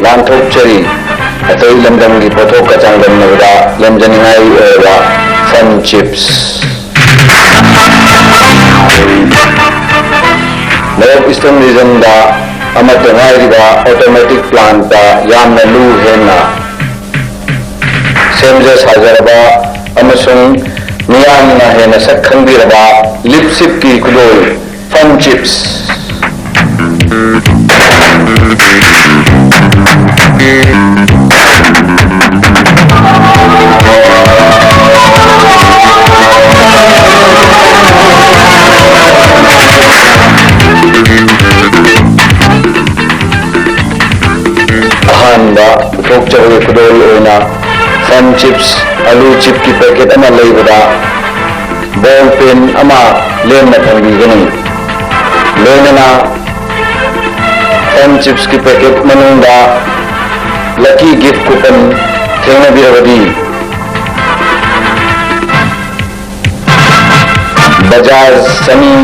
लांथोकचरी अतई लमदमगी पोथोक का चांगलमनबदा लमजनिंगाई ओइबा fun chips north eastern region दा अमतंगाइरिबा ऑटोमेटिक प्लांट दा यामना लू हेना सेमजे साजरबा अमसुंग मियामना हेना सखंबिरबा लिपसिप की खुलोल फन चिप्स पोथोक चबगे खुदोल ओइना फन चिप्स आलू चिप की पैकेट अमा लेबदा बॉल पेन अमा लेना फंगीगनी लोनना फन चिप्स की पैकेट मनुंगा लकी गिफ्ट कूपन थेंगबिरबदी Bajaj Sunny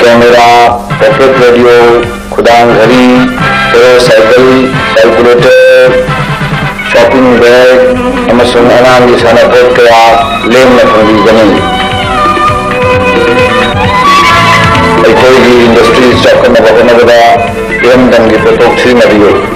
camera pocket radio खुदांग घड़ी साइकिल कैलकुलेटर शॉपिंग बैग अमसुंग अनांगी सानापोत कया लेमना फंगीगनी Eikhoige industries Chaokhatnaba Hotnabada Eramdamge pothok Sijinabiyu